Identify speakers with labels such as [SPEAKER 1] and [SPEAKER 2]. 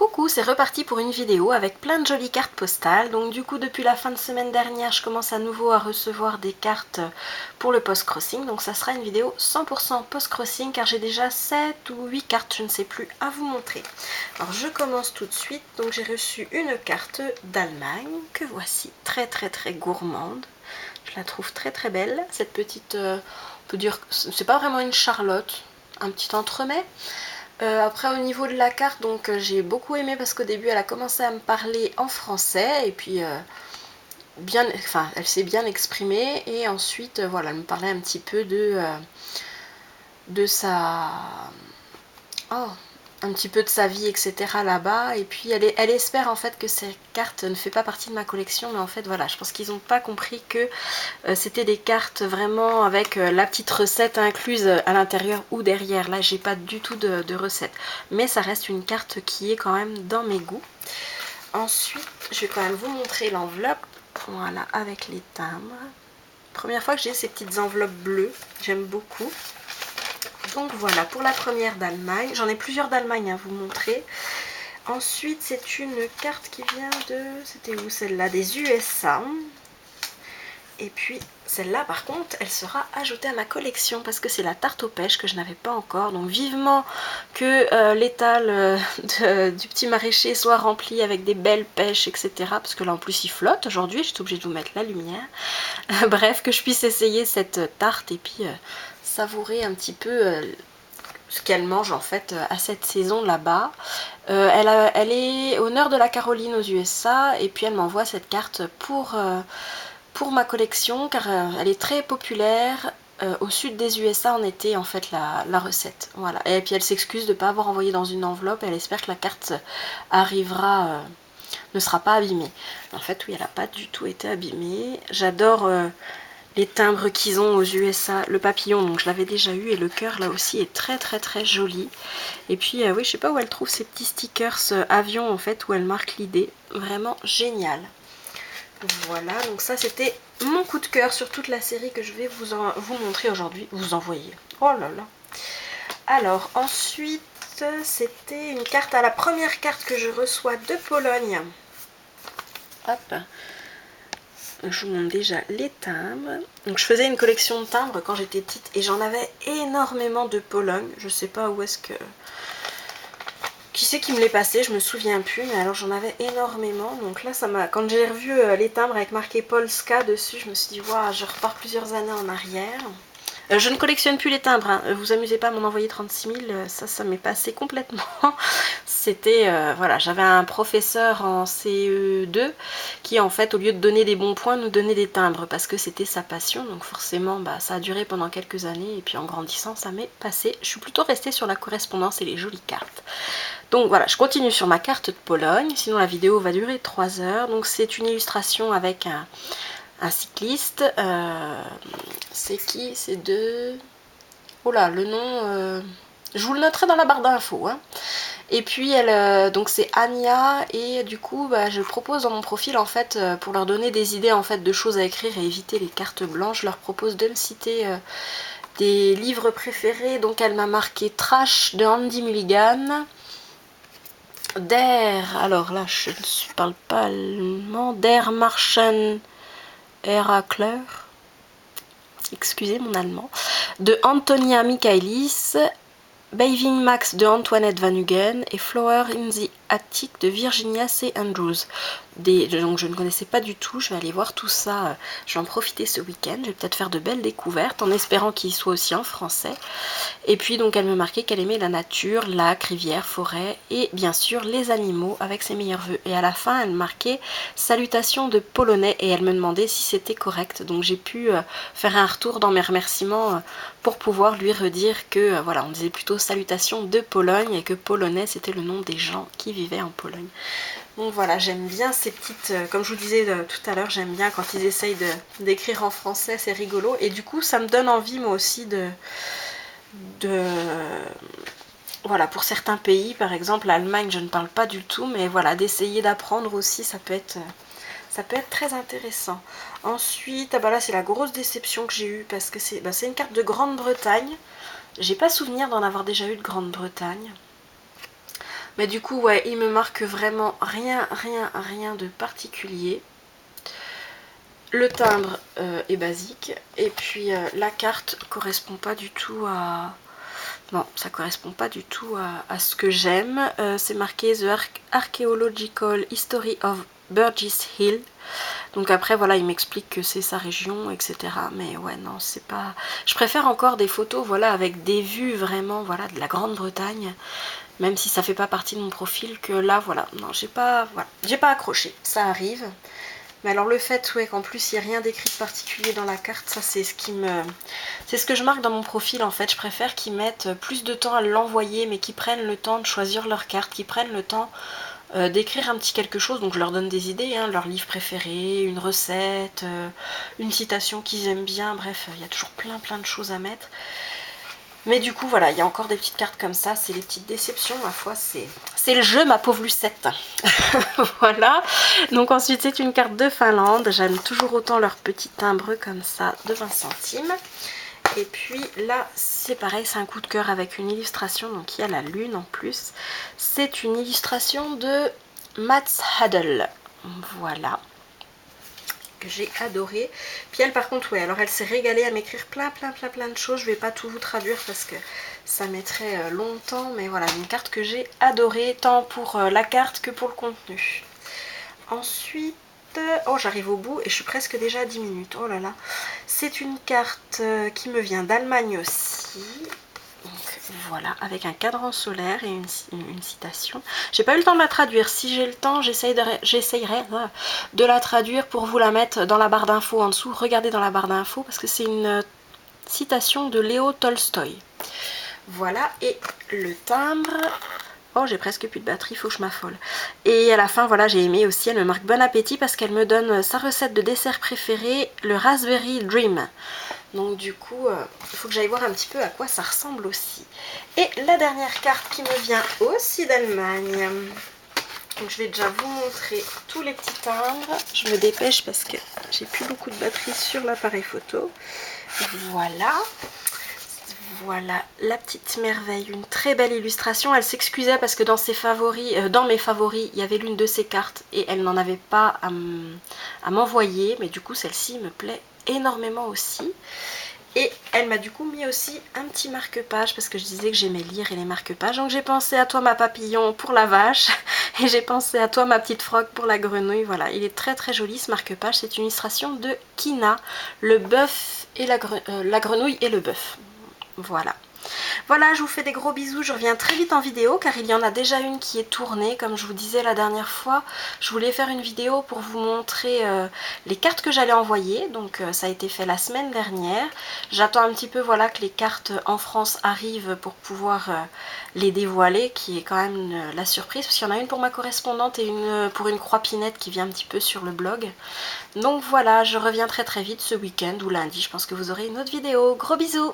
[SPEAKER 1] Coucou, c'est reparti pour une vidéo avec plein de jolies cartes postales. Donc du coup, depuis la fin de semaine dernière, je commence à nouveau à recevoir des cartes pour le post-crossing. Donc ça sera une vidéo 100% post-crossing car j'ai déjà 7 ou 8 cartes, je ne sais plus, à vous montrer. Alors je commence tout de suite. Donc j'ai reçu une carte d'Allemagne que voici, très gourmande. Je la trouve très belle. Cette petite, on peut dire, c'est pas vraiment une Charlotte, un petit entremets. Après au niveau de la carte, donc j'ai beaucoup aimé parce qu'au début elle a commencé à me parler en français et puis elle s'est bien exprimée et ensuite voilà, elle me parlait un petit peu de sa un petit peu de sa vie, etc. là-bas. Et puis elle espère en fait que cette carte ne fait pas partie de ma collection, mais en fait voilà, je pense qu'ils n'ont pas compris que c'était des cartes vraiment avec la petite recette incluse à l'intérieur ou derrière. Là j'ai pas du tout de recette, mais ça reste une carte qui est quand même dans mes goûts. Ensuite je vais quand même vous montrer l'enveloppe, voilà, avec les timbres. Première fois que j'ai ces petites enveloppes bleues, j'aime beaucoup. Donc voilà pour la première d'Allemagne. J'en ai plusieurs d'Allemagne à vous montrer. Ensuite c'est une carte qui vient de... C'était où celle-là? Des USA. Et puis celle-là par contre elle sera ajoutée à ma collection parce que c'est la tarte aux pêches que je n'avais pas encore. Donc vivement que l'étal du petit maraîcher soit rempli avec des belles pêches, etc. Parce que là en plus il flotte aujourd'hui, j'étais obligée de vous mettre la lumière. Bref, que je puisse essayer cette tarte et puis savourer un petit peu ce qu'elle mange en fait à cette saison là-bas. Elle est au nord de la Caroline aux USA et puis elle m'envoie cette carte pour ma collection car elle est très populaire. Au sud des USA en été en fait la recette. Voilà. Et puis elle s'excuse de ne pas avoir envoyé dans une enveloppe, elle espère que la carte arrivera, ne sera pas abîmée. En fait oui, elle n'a pas du tout été abîmée. J'adore les timbres qu'ils ont aux USA, le papillon, donc je l'avais déjà eu, et le cœur là aussi est très joli. Et puis oui, je sais pas où elle trouve ces petits stickers avion en fait, où elle marque l'idée, vraiment génial. Voilà, donc ça c'était mon coup de cœur sur toute la série que je vais vous montrer aujourd'hui, vous envoyer. Oh là là. Alors ensuite, c'était une carte, à la première carte que je reçois de Pologne. Hop. Je vous montre déjà les timbres. Donc je faisais une collection de timbres quand j'étais petite et j'en avais énormément de Pologne. Je sais pas où est-ce que... Qui c'est qui me l'est passé, je me souviens plus, mais alors j'en avais énormément. Donc là, ça m'a... Quand j'ai revu les timbres avec marqué Polska dessus, je me suis dit, waouh, je repars plusieurs années en arrière. Je ne collectionne plus les timbres, hein. Vous amusez pas à m'en envoyer 36 000, ça m'est passé complètement. C'était, voilà, j'avais un professeur en CE2 qui en fait, au lieu de donner des bons points, nous donnait des timbres parce que c'était sa passion. Donc forcément, bah, ça a duré pendant quelques années et puis en grandissant, ça m'est passé. Je suis plutôt restée sur la correspondance et les jolies cartes. Donc voilà, je continue sur ma carte de Pologne, sinon la vidéo va durer 3 heures. Donc c'est une illustration avec un cycliste. C'est qui? C'est de... Oh là, le nom... je vous le noterai dans la barre d'infos. Hein. Et puis, donc c'est Anya, et du coup, bah, je propose dans mon profil, en fait, pour leur donner des idées en fait, de choses à écrire et éviter les cartes blanches, je leur propose de me citer des livres préférés. Donc elle m'a marqué Trash de Andy Mulligan, alors là, je ne parle pas allemand, Der Martian Herakler, excusez mon allemand, de Antonia Michaelis, Bathing Max de Antoinette Van Hugen et Flower in the Attic de Virginia C. Andrews. Donc je ne connaissais pas du tout, je vais aller voir tout ça, je vais en profiter ce week-end, je vais peut-être faire de belles découvertes en espérant qu'il soit aussi en français. Et puis donc elle me marquait qu'elle aimait la nature, lac, rivière, forêt et bien sûr les animaux avec ses meilleurs vœux. Et à la fin elle marquait salutations de polonais et elle me demandait si c'était correct. Donc j'ai pu faire un retour dans mes remerciements pour pouvoir lui redire que voilà, on disait plutôt salutations de Pologne et que polonais c'était le nom des gens qui vivaient en Pologne. Donc voilà, j'aime bien ces petites, comme je vous disais tout à l'heure, j'aime bien quand ils essayent d'écrire en français, c'est rigolo. Et du coup, ça me donne envie moi aussi voilà, pour certains pays, par exemple l'Allemagne, je ne parle pas du tout, mais voilà, d'essayer d'apprendre aussi, ça peut être très intéressant. Ensuite, ah bah là c'est la grosse déception que j'ai eue parce que c'est une carte de Grande-Bretagne. J'ai pas souvenir d'en avoir déjà eu de Grande-Bretagne. Mais du coup, ouais, il me marque vraiment rien de particulier. Le timbre est basique. Et puis la carte correspond pas du tout à... Non, ça correspond pas du tout à ce que j'aime. C'est marqué The Archaeological History of Burgess Hill. Donc après, voilà, il m'explique que c'est sa région, etc. Mais ouais, non, c'est pas... Je préfère encore des photos, voilà, avec des vues vraiment, voilà, de la Grande-Bretagne. Même si ça fait pas partie de mon profil, que là, voilà, non, j'ai pas, voilà, j'ai pas accroché. Ça arrive. Mais alors le fait, ouais, qu'en plus il n'y ait rien d'écrit de particulier dans la carte, ça c'est ce qui me... C'est ce que je marque dans mon profil en fait. Je préfère qu'ils mettent plus de temps à l'envoyer, mais qu'ils prennent le temps de choisir leur carte, qu'ils prennent le temps d'écrire un petit quelque chose. Donc je leur donne des idées, hein, leur livre préféré, une recette, une citation qu'ils aiment bien. Bref, il y a toujours plein de choses à mettre. Mais du coup, voilà, il y a encore des petites cartes comme ça. C'est les petites déceptions, ma foi. C'est le jeu, ma pauvre Lucette. Voilà. Donc ensuite, c'est une carte de Finlande. J'aime toujours autant leur petit timbre comme ça de 20 centimes. Et puis là, c'est pareil, c'est un coup de cœur avec une illustration. Donc il y a la lune en plus. C'est une illustration de Mats Hadel. Voilà. Que j'ai adoré. Puis elle par contre, ouais, alors elle s'est régalée à m'écrire plein de choses. Je vais pas tout vous traduire parce que ça mettrait longtemps, mais voilà, une carte que j'ai adorée, tant pour la carte que pour le contenu. Ensuite, oh j'arrive au bout et je suis presque déjà à 10 minutes, oh là là. C'est une carte qui me vient d'Allemagne aussi. Donc voilà, avec un cadran solaire et une citation. J'ai pas eu le temps de la traduire. Si j'ai le temps, j'essayerai de la traduire pour vous la mettre dans la barre d'infos en dessous. Regardez dans la barre d'infos parce que c'est une citation de Léo Tolstoï. Voilà, et le timbre... Oh, j'ai presque plus de batterie, faut que je m'affole. Et à la fin, voilà, j'ai aimé aussi. Elle me marque bon appétit parce qu'elle me donne sa recette de dessert préféré, le Raspberry Dream. Donc du coup, il faut que j'aille voir un petit peu à quoi ça ressemble aussi. Et la dernière carte qui me vient aussi d'Allemagne. Donc je vais déjà vous montrer tous les petits timbres. Je me dépêche parce que j'ai plus beaucoup de batterie sur l'appareil photo. Voilà. Voilà la petite merveille, une très belle illustration. Elle s'excusait parce que dans ses favoris, dans mes favoris, il y avait l'une de ses cartes et elle n'en avait pas à m'envoyer. Mais du coup, celle-ci me plaît énormément aussi. Et elle m'a du coup mis aussi un petit marque-page parce que je disais que j'aimais lire et les marque-pages. Donc j'ai pensé à toi ma papillon pour la vache et j'ai pensé à toi ma petite froque pour la grenouille. Voilà, il est très joli ce marque-page. C'est une illustration de Kina, le bœuf et la grenouille et le bœuf. Voilà. Voilà, je vous fais des gros bisous, je reviens très vite en vidéo car il y en a déjà une qui est tournée, comme je vous disais la dernière fois. Je voulais faire une vidéo pour vous montrer les cartes que j'allais envoyer, donc ça a été fait la semaine dernière. J'attends un petit peu, voilà, que les cartes en France arrivent pour pouvoir les dévoiler, qui est quand même la surprise, parce qu'il y en a une pour ma correspondante et une pour une croix pinette qui vient un petit peu sur le blog. Donc voilà, je reviens très vite ce week-end ou lundi, je pense que vous aurez une autre vidéo. Gros bisous!